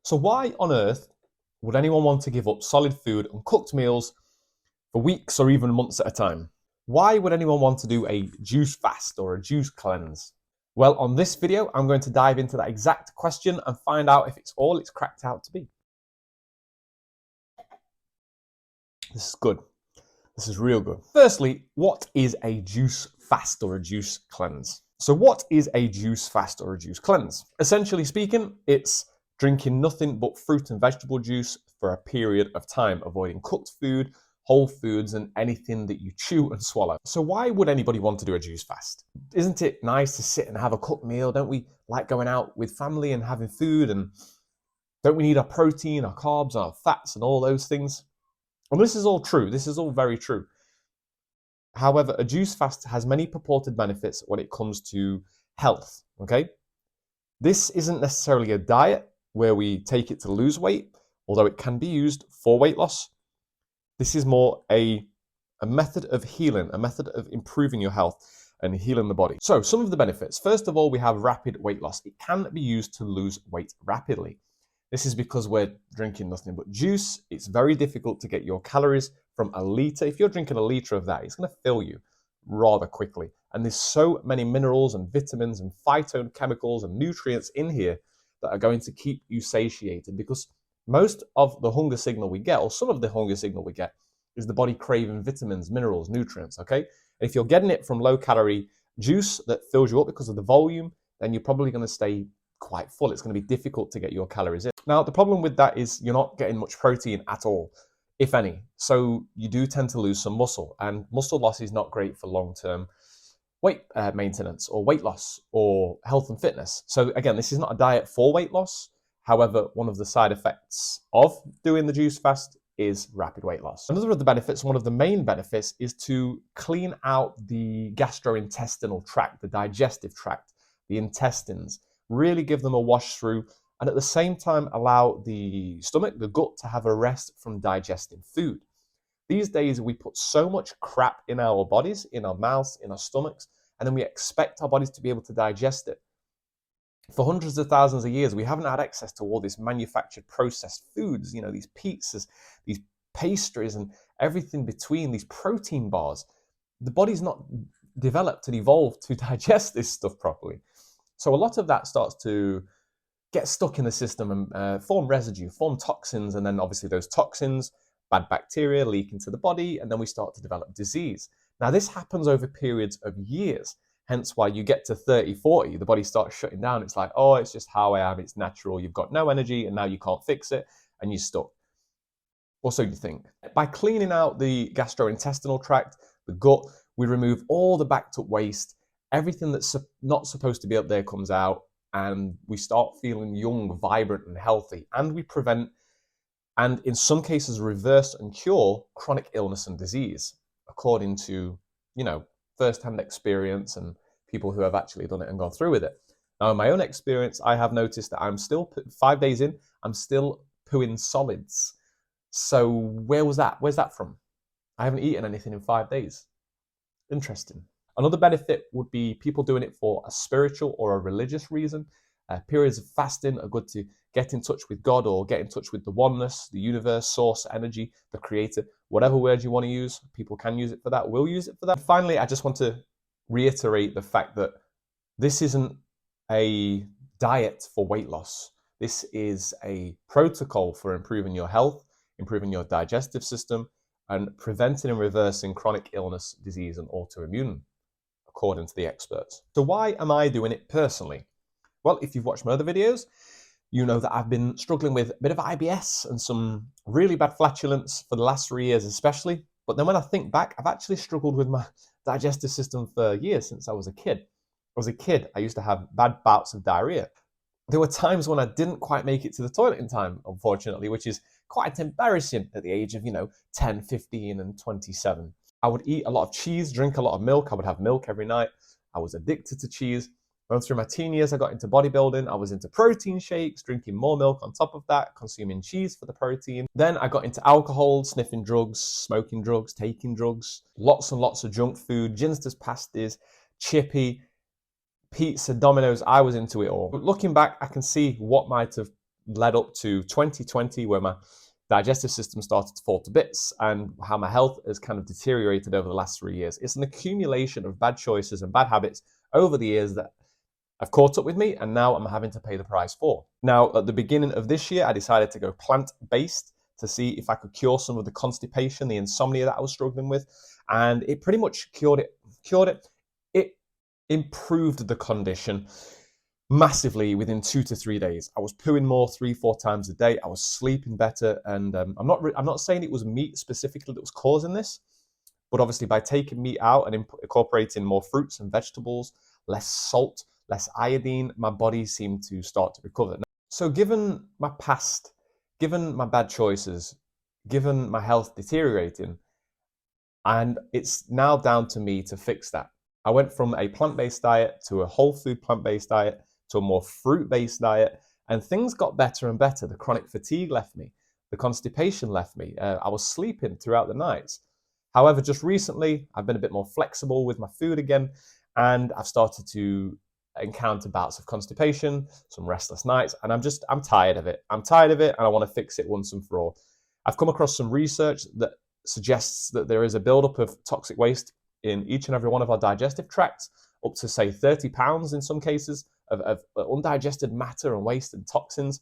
So why on earth would anyone want to give up solid food and cooked meals for weeks or even months at a time? Why would anyone want to do a juice fast or a juice cleanse? Well, on this video, I'm going to dive into that exact question and find out if it's all it's cracked out to be. This is good. This is real good. Firstly, what is a juice fast or a juice cleanse? So what is a juice fast or a juice cleanse? Essentially speaking, it's drinking nothing but fruit and vegetable juice for a period of time, avoiding cooked food, whole foods, and anything that you chew and swallow. So why would anybody want to do a juice fast? Isn't it nice to sit and have a cooked meal? Don't we like going out with family and having food? And don't we need our protein, our carbs, our fats, and all those things? And this is all true. This is all very true. However, a juice fast has many purported benefits when it comes to health, okay? This isn't necessarily a diet where we take it to lose weight, although it can be used for weight loss. This is more a method of healing, a method of improving your health and healing the body. So some of the benefits. First of all, we have rapid weight loss. It can be used to lose weight rapidly. This is because we're drinking nothing but juice. It's very difficult to get your calories from a litre. If you're drinking a litre of that, it's going to fill you rather quickly. And there's so many minerals and vitamins and phytochemicals and nutrients in here that are going to keep you satiated, because most of the hunger signal we get, or some of the hunger signal we get, is the body craving vitamins, minerals, nutrients, okay? And if you're getting it from low-calorie juice that fills you up because of the volume, then you're probably going to stay quite full. It's going to be difficult to get your calories in. Now, the problem with that is you're not getting much protein at all, if any. So you do tend to lose some muscle, and muscle loss is not great for long-term weight maintenance or weight loss or health and fitness. So again, this is not a diet for weight loss. However, one of the side effects of doing the juice fast is rapid weight loss. Another of the benefits, one of the main benefits, is to clean out the gastrointestinal tract, the digestive tract, the intestines, really give them a wash through, and at the same time allow the stomach, the gut, to have a rest from digesting food. These days, we put so much crap in our bodies, in our mouths, in our stomachs, and then we expect our bodies to be able to digest it. For hundreds of thousands of years, we haven't had access to all this manufactured processed foods, these pizzas, these pastries, and everything between, these protein bars. The body's not developed and evolved to digest this stuff properly. So a lot of that starts to get stuck in the system and form residue, form toxins, and then obviously those toxins, bad bacteria, leak into the body, and then we start to develop disease. Now, this happens over periods of years, hence why you get to 30, 40, the body starts shutting down. It's like, oh, it's just how I am, it's natural, you've got no energy, and now you can't fix it, and you're stuck. Or so you think. By cleaning out the gastrointestinal tract, the gut, we remove all the backed up waste. Everything that's not supposed to be up there comes out, and we start feeling young, vibrant, and healthy. And we prevent, and in some cases reverse and cure, chronic illness and disease, according to, first-hand experience and people who have actually done it and gone through with it. Now, in my own experience, I have noticed that I'm still, 5 days in, I'm still pooing solids. So where's that from? I haven't eaten anything in 5 days. Interesting. Another benefit would be people doing it for a spiritual or a religious reason. Periods of fasting are good to get in touch with God or get in touch with the oneness, the universe, source, energy, the creator, whatever word you want to use. People can use it for that. We'll use it for that. Finally, I just want to reiterate the fact that this isn't a diet for weight loss. This is a protocol for improving your health, improving your digestive system, and preventing and reversing chronic illness, disease, and autoimmune, according to the experts. So why am I doing it personally? Well, if you've watched my other videos, you know that I've been struggling with a bit of IBS and some really bad flatulence for the last 3 years especially. But then when I think back, I've actually struggled with my digestive system for years, since I was a kid. I used to have bad bouts of diarrhea. There were times when I didn't quite make it to the toilet in time, unfortunately, which is quite embarrassing at the age of, 10, 15, and 27. I would eat a lot of cheese, drink a lot of milk. I would have milk every night. I was addicted to cheese. Going through my teen years, I got into bodybuilding. I was into protein shakes, drinking more milk on top of that, consuming cheese for the protein. Then I got into alcohol, sniffing drugs, smoking drugs, taking drugs, lots and lots of junk food, ginsters, pasties, chippy, pizza, Domino's. I was into it all. But looking back, I can see what might have led up to 2020, where my digestive system started to fall to bits, and how my health has kind of deteriorated over the last 3 years. It's an accumulation of bad choices and bad habits over the years that have caught up with me, and now I'm having to pay the price for. Now, at the beginning of this year, I decided to go plant-based to see if I could cure some of the constipation, the insomnia that I was struggling with, and it pretty much cured it. It improved the condition massively within 2 to 3 days. I was pooing more 3-4 times a day. I was sleeping better, and I'm not saying it was meat specifically that was causing this, but obviously by taking meat out and incorporating more fruits and vegetables, less salt, less iodine, my body seemed to start to recover. So given my past, given my bad choices, given my health deteriorating, and it's now down to me to fix that. I went from a plant-based diet to a whole food plant-based diet to a more fruit-based diet, and things got better and better. The chronic fatigue left me. The constipation left me. I was sleeping throughout the nights. However, just recently, I've been a bit more flexible with my food again, and I've started to encounter bouts of constipation, some restless nights, and I'm tired of it. I'm tired of it, and I want to fix it once and for all. I've come across some research that suggests that there is a buildup of toxic waste in each and every one of our digestive tracts, up to say 30 pounds in some cases of undigested matter and waste and toxins.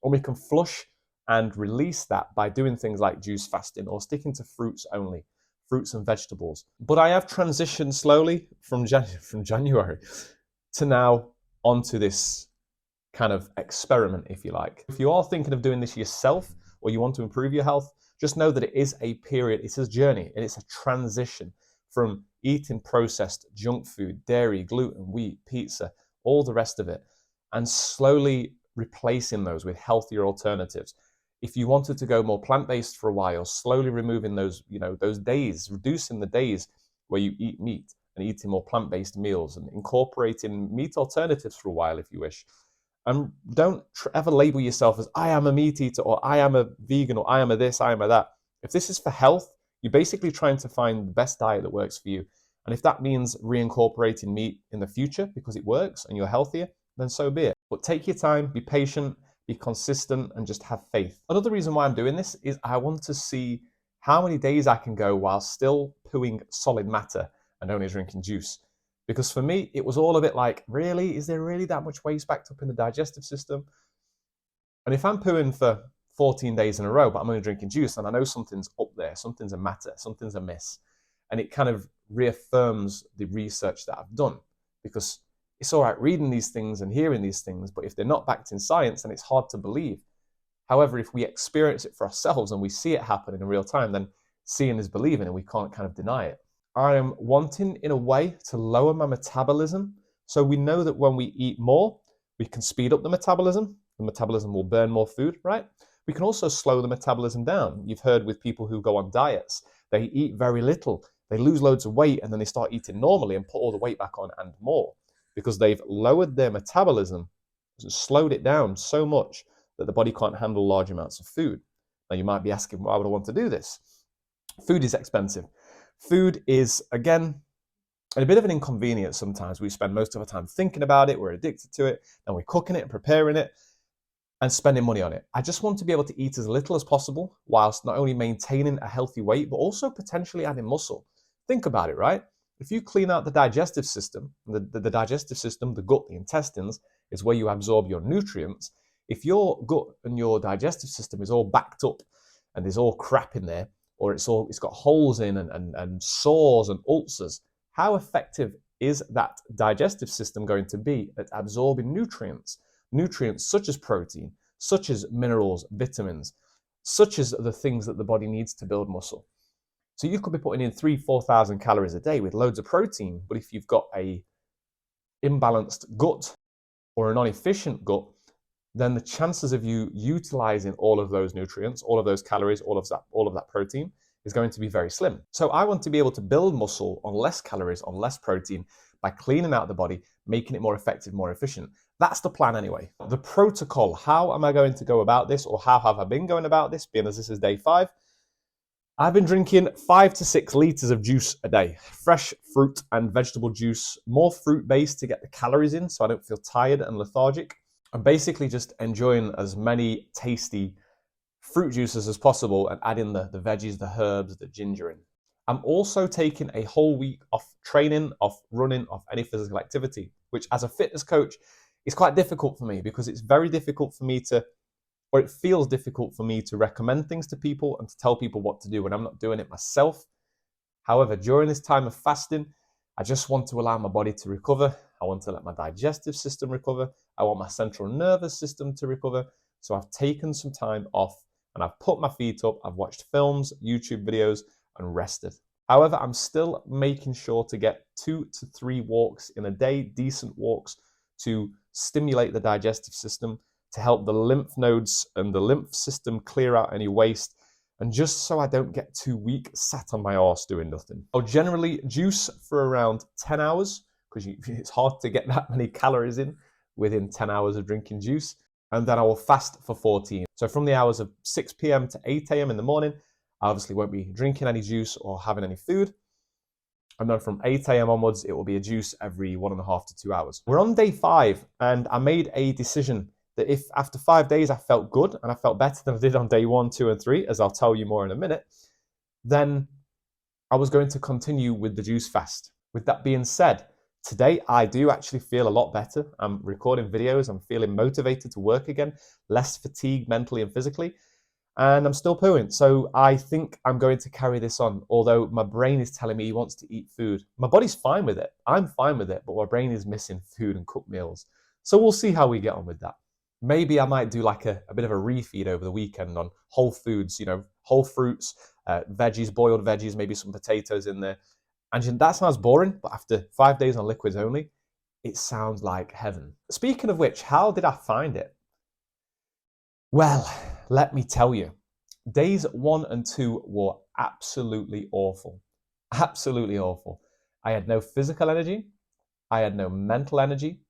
And we can flush and release that by doing things like juice fasting or sticking to fruits only, fruits and vegetables. But I have transitioned slowly from January to now onto this kind of experiment, if you like. If you are thinking of doing this yourself or you want to improve your health, just know that it is a period, it's a journey, and it's a transition from eating processed junk food, dairy, gluten, wheat, pizza, all the rest of it, and slowly replacing those with healthier alternatives. If you wanted to go more plant-based for a while, slowly removing those, those days, reducing the days where you eat meat and eating more plant-based meals and incorporating meat alternatives for a while if you wish. And don't ever label yourself as I am a meat eater or I am a vegan or I am a this, I am a that. If this is for health, you're basically trying to find the best diet that works for you. And if that means reincorporating meat in the future because it works and you're healthier, then so be it. But take your time, be patient, be consistent, and just have faith. Another reason why I'm doing this is I want to see how many days I can go while still pooing solid matter and only drinking juice. Because for me, it was all a bit like, really? Is there really that much waste backed up in the digestive system? And if I'm pooing for 14 days in a row, but I'm only drinking juice, then I know something's up there, something's a matter, something's amiss. And it kind of reaffirms the research that I've done. Because it's all right reading these things and hearing these things, but if they're not backed in science, then it's hard to believe. However, if we experience it for ourselves and we see it happen in real time, then seeing is believing and we can't kind of deny it. I am wanting, in a way, to lower my metabolism. So we know that when we eat more, we can speed up the metabolism. The metabolism will burn more food, right? We can also slow the metabolism down. You've heard with people who go on diets, they eat very little, they lose loads of weight, and then they start eating normally and put all the weight back on and more because they've lowered their metabolism, slowed it down so much that the body can't handle large amounts of food. Now you might be asking, why would I want to do this? Food is expensive. Food is, again, a bit of an inconvenience sometimes. We spend most of our time thinking about it, we're addicted to it, and we're cooking it and preparing it and spending money on it. I just want to be able to eat as little as possible whilst not only maintaining a healthy weight, but also potentially adding muscle. Think about it, right? If you clean out the digestive system, the digestive system, the gut, the intestines, is where you absorb your nutrients. If your gut and your digestive system is all backed up and there's all crap in there, or it's got holes in and sores and ulcers, how effective is that digestive system going to be at absorbing nutrients? Nutrients such as protein, such as minerals, vitamins, such as the things that the body needs to build muscle. So you could be putting in 3,000-4,000 calories a day with loads of protein, but if you've got a imbalanced gut or a non-efficient gut, then the chances of you utilizing all of those nutrients, all of those calories, all of that protein is going to be very slim. So I want to be able to build muscle on less calories, on less protein, by cleaning out the body, making it more effective, more efficient. That's the plan anyway. The protocol, how am I going to go about this, or how have I been going about this, being as this is day 5? I've been drinking 5 to 6 litres of juice a day. Fresh fruit and vegetable juice, more fruit-based to get the calories in so I don't feel tired and lethargic. I'm basically just enjoying as many tasty fruit juices as possible and adding the veggies, the herbs, the ginger in. I'm also taking a whole week off training, off running, off any physical activity, which as a fitness coach is quite difficult for me because it's very difficult for me to, or it feels difficult for me to recommend things to people and to tell people what to do when I'm not doing it myself. However, during this time of fasting, I just want to allow my body to recover. I want to let my digestive system recover. I want my central nervous system to recover. So I've taken some time off and I've put my feet up. I've watched films, YouTube videos, and rested. However, I'm still making sure to get 2 to 3 walks in a day, decent walks, to stimulate the digestive system, to help the lymph nodes and the lymph system clear out any waste, and just so I don't get too weak sat on my arse doing nothing. I'll generally juice for around 10 hours because it's hard to get that many calories in within 10 hours of drinking juice. And then I will fast for 14. So from the hours of 6 p.m. to 8 a.m. in the morning, I obviously won't be drinking any juice or having any food. And then from 8 a.m. onwards, it will be a juice every 1.5 to 2 hours. We're on day 5, and I made a decision that if after 5 days I felt good and I felt better than I did on day 1, 2, and 3, as I'll tell you more in a minute, then I was going to continue with the juice fast. With that being said, today I do actually feel a lot better. I'm recording videos, I'm feeling motivated to work again, less fatigued mentally and physically, and I'm still pooing. So I think I'm going to carry this on, although my brain is telling me he wants to eat food. My body's fine with it, I'm fine with it, but my brain is missing food and cooked meals. So we'll see how we get on with that. Maybe I might do like a bit of a refeed over the weekend on whole foods, whole fruits, veggies, boiled veggies, maybe some potatoes in there. And that sounds boring, but after 5 days on liquids only, it sounds like heaven. Speaking of which, how did I find it? Well, let me tell you. Days 1 and 2 were absolutely awful. Absolutely awful. I had no physical energy. I had no mental energy.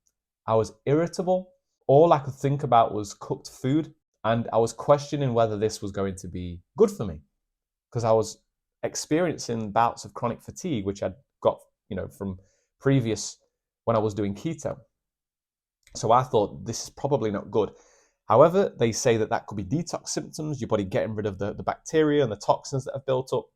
I was irritable. All I could think about was cooked food, and I was questioning whether this was going to be good for me because I was experiencing bouts of chronic fatigue, which I'd got, from previous when I was doing keto. So I thought this is probably not good. However, they say that could be detox symptoms, your body getting rid of the bacteria and the toxins that have built up,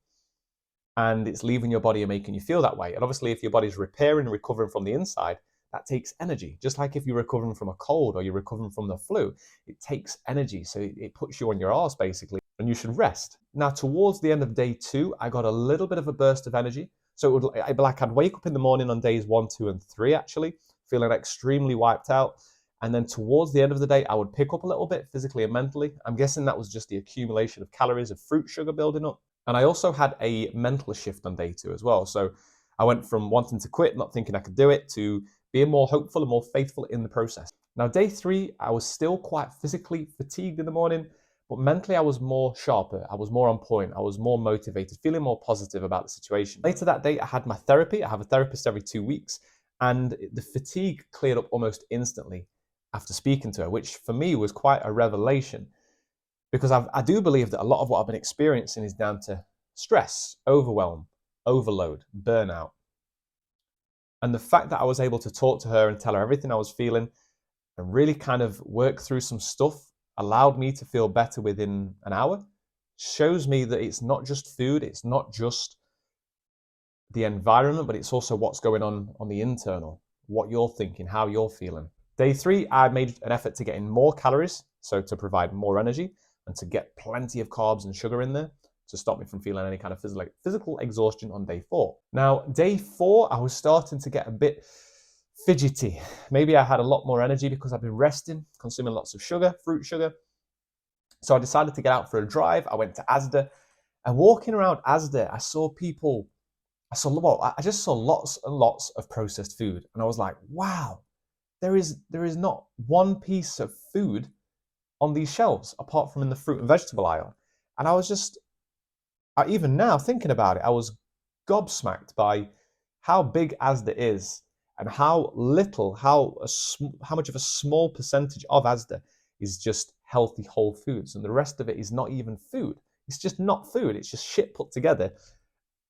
and it's leaving your body and making you feel that way. And obviously, if your body's repairing and recovering from the inside, that takes energy. Just like if you're recovering from a cold or you're recovering from the flu, it takes energy. So it puts you on your arse basically, and you should rest. Now, towards the end of day 2, I got a little bit of a burst of energy. So I'd wake up in the morning on days 1, 2, and 3, actually, feeling extremely wiped out. And then towards the end of the day, I would pick up a little bit physically and mentally. I'm guessing that was just the accumulation of calories of fruit sugar building up. And I also had a mental shift on day 2 as well. So I went from wanting to quit, not thinking I could do it, to being more hopeful and more faithful in the process. Now, day 3, I was still quite physically fatigued in the morning, but mentally I was more sharper. I was more on point. I was more motivated, feeling more positive about the situation. Later that day, I had my therapy. I have a therapist every 2 weeks, and the fatigue cleared up almost instantly after speaking to her, which for me was quite a revelation, because I do believe that a lot of what I've been experiencing is down to stress, overwhelm, overload, burnout. And the fact that I was able to talk to her and tell her everything I was feeling and really kind of work through some stuff allowed me to feel better within an hour, shows me that it's not just food, it's not just the environment, but it's also what's going on the internal, what you're thinking, how you're feeling. Day 3, I made an effort to get in more calories, so to provide more energy and to get plenty of carbs and sugar in there to stop me from feeling any kind of physical exhaustion on day 4. Now, day 4, I was starting to get a bit fidgety. Maybe I had a lot more energy because I've been resting, consuming lots of sugar, fruit sugar. So I decided to get out for a drive. I went to Asda, and walking around Asda, I just saw lots and lots of processed food. And I was like, wow, there is not one piece of food on these shelves apart from in the fruit and vegetable aisle. And I was just, even now thinking about it, I was gobsmacked by how big Asda is and how little, how much of a small percentage of Asda is just healthy whole foods, and the rest of it is not even food. It's just not food. It's just shit put together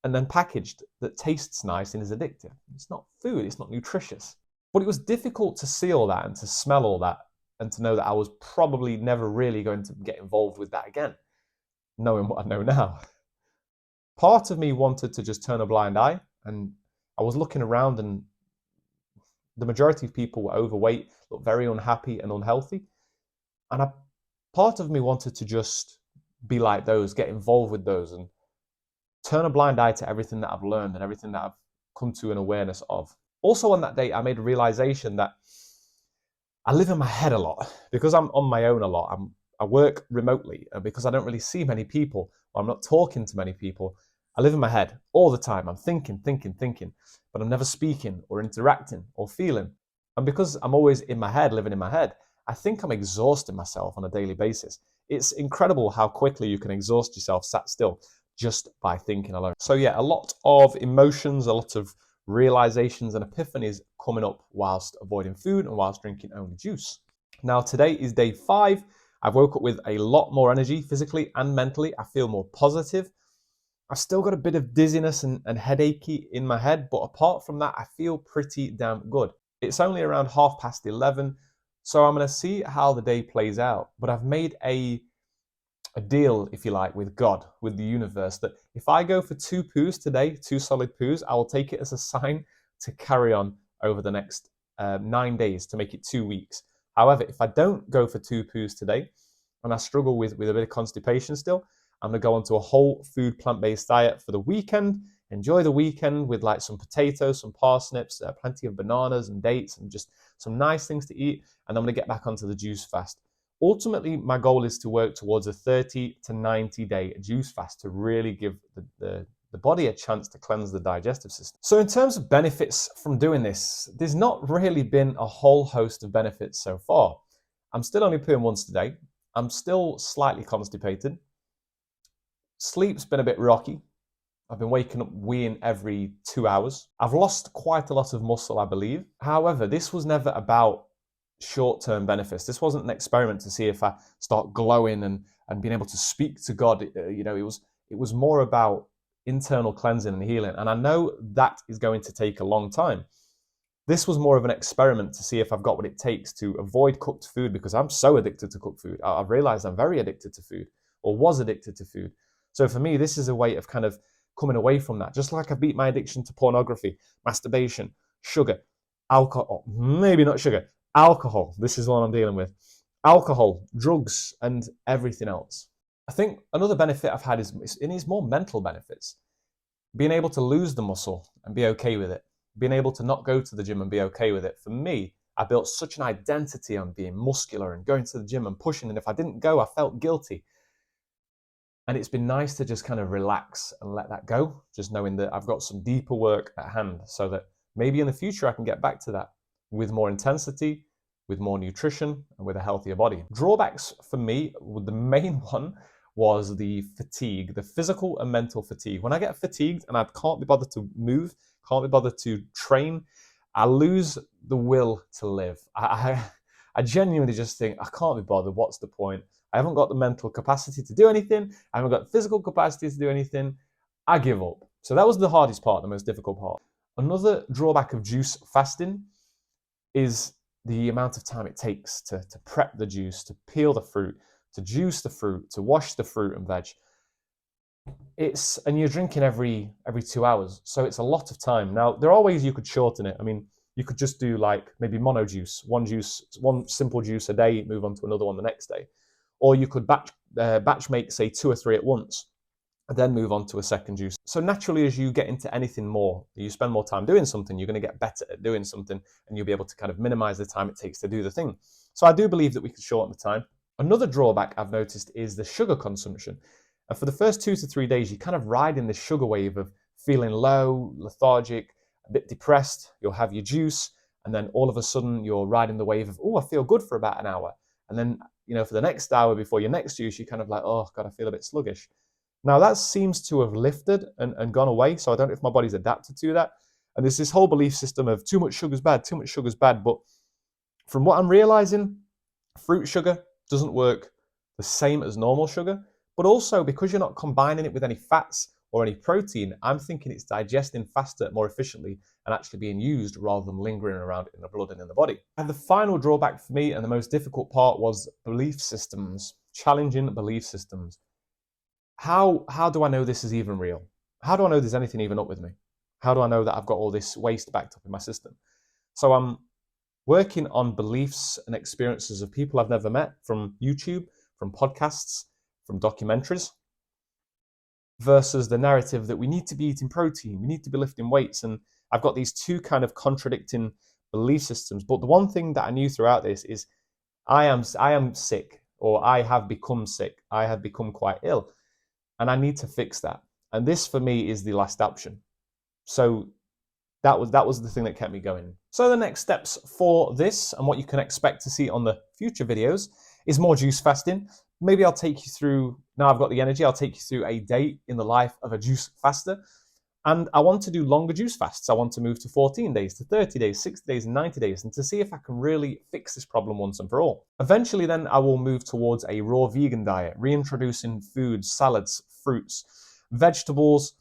and then packaged that tastes nice and is addictive. It's not food. It's not nutritious. But it was difficult to see all that and to smell all that and to know that I was probably never really going to get involved with that again, knowing what I know now. Part of me wanted to just turn a blind eye, and I was looking around, and the majority of people were overweight, looked very unhappy and unhealthy. And part of me wanted to just be like those, get involved with those, and turn a blind eye to everything that I've learned and everything that I've come to an awareness of. Also on that day, I made a realization that I live in my head a lot because I'm on my own a lot. I work remotely, and because I don't really see many people, or I'm not talking to many people, I live in my head all the time. I'm thinking, but I'm never speaking or interacting or feeling. And because I'm always in my head, living in my head, I think I'm exhausting myself on a daily basis. It's incredible how quickly you can exhaust yourself sat still just by thinking alone. So yeah, a lot of emotions, a lot of realizations and epiphanies coming up whilst avoiding food and whilst drinking only juice. Now today is day 5. I've woke up with a lot more energy physically and mentally. I feel more positive. I've still got a bit of dizziness and headachy in my head, but apart from that, I feel pretty damn good. It's only around 11:30, so I'm going to see how the day plays out. But I've made a deal, if you like, with God, with the universe, that if I go for 2 poos today, 2 solid poos, I will take it as a sign to carry on over the next 9 days, to make it 2 weeks. However, if I don't go for 2 poos today, and I struggle with a bit of constipation still, I'm going to go onto a whole food plant-based diet for the weekend, enjoy the weekend with like some potatoes, some parsnips, plenty of bananas and dates, and just some nice things to eat, and I'm going to get back onto the juice fast. Ultimately, my goal is to work towards a 30 to 90 day juice fast to really give the body a chance to cleanse the digestive system. So in terms of benefits from doing this, there's not really been a whole host of benefits so far. I'm still only pooing once a day. I'm still slightly constipated. Sleep's been a bit rocky. I've been waking up weeing every 2 hours. I've lost quite a lot of muscle, I believe. However, this was never about short-term benefits. This wasn't an experiment to see if I start glowing and being able to speak to God. It was more about internal cleansing and healing. And I know that is going to take a long time. This was more of an experiment to see if I've got what it takes to avoid cooked food, because I'm so addicted to cooked food. I've realized I'm very addicted to food, or was addicted to food. So for me, this is a way of kind of coming away from that. Just like I beat my addiction to pornography, masturbation, sugar, alcohol, maybe not sugar, alcohol. This is what I'm dealing with. Alcohol, drugs, and everything else. I think another benefit I've had is more mental benefits. Being able to lose the muscle and be okay with it. Being able to not go to the gym and be okay with it. For me, I built such an identity on being muscular and going to the gym and pushing. And if I didn't go, I felt guilty. And it's been nice to just kind of relax and let that go, just knowing that I've got some deeper work at hand, so that maybe in the future I can get back to that with more intensity, with more nutrition, and with a healthier body. Drawbacks for me, the main one was the fatigue, the physical and mental fatigue. When I get fatigued and I can't be bothered to move, can't be bothered to train, I lose the will to live. I genuinely just think, I can't be bothered, what's the point? I haven't got the mental capacity to do anything. I haven't got the physical capacity to do anything. I give up. So that was the hardest part, the most difficult part. Another drawback of juice fasting is the amount of time it takes to prep the juice, to peel the fruit, to juice the fruit, to wash the fruit and veg. And you're drinking every 2 hours, so it's a lot of time. Now, there are ways you could shorten it. I mean, you could just do like maybe mono juice, one simple juice a day, move on to another one the next day. Or you could batch make, say, 2 or 3 at once, and then move on to a second juice. So naturally, as you get into anything more, you spend more time doing something, you're going to get better at doing something, and you'll be able to kind of minimize the time it takes to do the thing. So I do believe that we could shorten the time. Another drawback I've noticed is the sugar consumption. And for the first 2 to 3 days, you kind of ride in the sugar wave of feeling low, lethargic, a bit depressed. You'll have your juice, and then all of a sudden you're riding the wave of, oh, I feel good for about an hour. And then, for the next hour before your next juice, you're kind of like, oh, God, I feel a bit sluggish. Now, that seems to have lifted and gone away, so I don't know if my body's adapted to that. And there's this whole belief system of too much sugar's bad, but from what I'm realizing, fruit sugar doesn't work the same as normal sugar, but also because you're not combining it with any fats or any protein, I'm thinking it's digesting faster, more efficiently, and actually being used rather than lingering around in the blood and in the body. And the final drawback for me, and the most difficult part, was belief systems, challenging belief systems. How do I know this is even real? How do I know there's anything even up with me? How do I know that I've got all this waste backed up in my system? So I'm working on beliefs and experiences of people I've never met, from YouTube, from podcasts, from documentaries, versus the narrative that we need to be eating protein, we need to be lifting weights. And I've got these two kind of contradicting belief systems. But the one thing that I knew throughout this is I am sick, or I have become sick. I have become quite ill, and I need to fix that. And this for me is the last option. So that was the thing that kept me going. So the next steps for this, and what you can expect to see on the future videos, is more juice fasting. Maybe I'll take you through, now I've got the energy, I'll take you through a day in the life of a juice faster. And I want to do longer juice fasts. I want to move to 14 days, to 30 days, 60 days, and 90 days, and to see if I can really fix this problem once and for all. Eventually then I will move towards a raw vegan diet, reintroducing foods, salads, fruits, vegetables,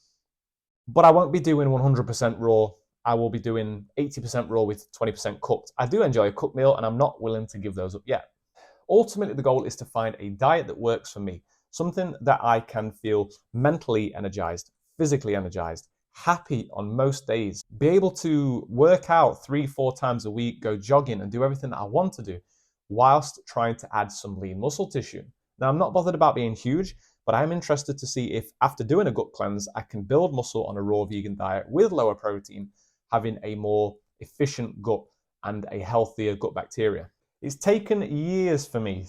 but I won't be doing 100% raw. I will be doing 80% raw with 20% cooked. I do enjoy a cooked meal, and I'm not willing to give those up yet. Ultimately, the goal is to find a diet that works for me, something that I can feel mentally energized, physically energized, happy on most days, be able to work out 3-4 times a week, go jogging, and do everything that I want to do, whilst trying to add some lean muscle tissue. Now, I'm not bothered about being huge, but I'm interested to see if after doing a gut cleanse, I can build muscle on a raw vegan diet with lower protein, having a more efficient gut and a healthier gut bacteria. It's taken years for me,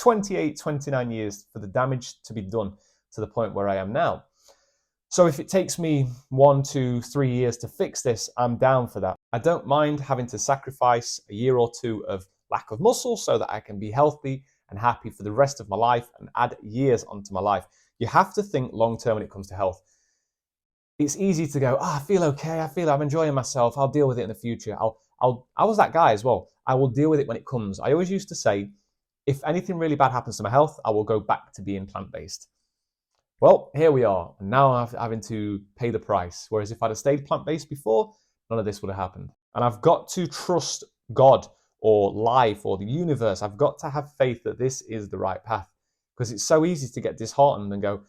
28, 29 years, for the damage to be done to the point where I am now. So if it takes me 1, 2, 3 years to fix this, I'm down for that. I don't mind having to sacrifice a year or two of lack of muscle so that I can be healthy and happy for the rest of my life and add years onto my life. You have to think long term when it comes to health. It's easy to go, I feel okay, I feel I'm enjoying myself, I'll deal with it in the future. I was that guy as well. I will deal with it when it comes. I always used to say, if anything really bad happens to my health, I will go back to being plant-based. Well, here we are, and now I'm having to pay the price. Whereas if I'd have stayed plant-based before, none of this would have happened. And I've got to trust God or life or the universe. I've got to have faith that this is the right path, because it's so easy to get disheartened and go,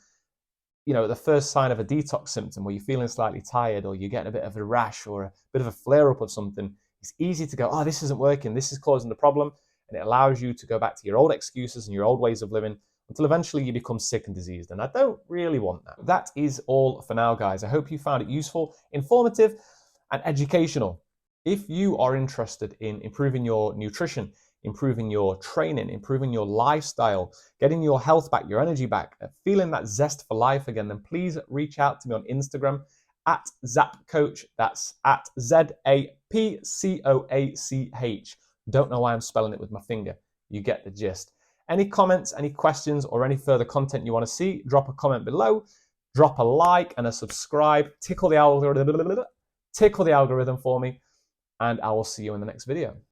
the first sign of a detox symptom where you're feeling slightly tired, or you're getting a bit of a rash or a bit of a flare-up of something, it's easy to go, this isn't working, this is causing the problem, and it allows you to go back to your old excuses and your old ways of living until eventually you become sick and diseased, and I don't really want that. That is all for now, guys. I hope you found it useful, informative, and educational. If you are interested in improving your nutrition, improving your training, improving your lifestyle, getting your health back, your energy back, feeling that zest for life again, then please reach out to me on Instagram at ZapCoach. That's at ZAPCOACH. Don't know why I'm spelling it with my finger. You get the gist. Any comments, any questions, or any further content you want to see, drop a comment below, drop a like and a subscribe, tickle the algorithm for me, and I will see you in the next video.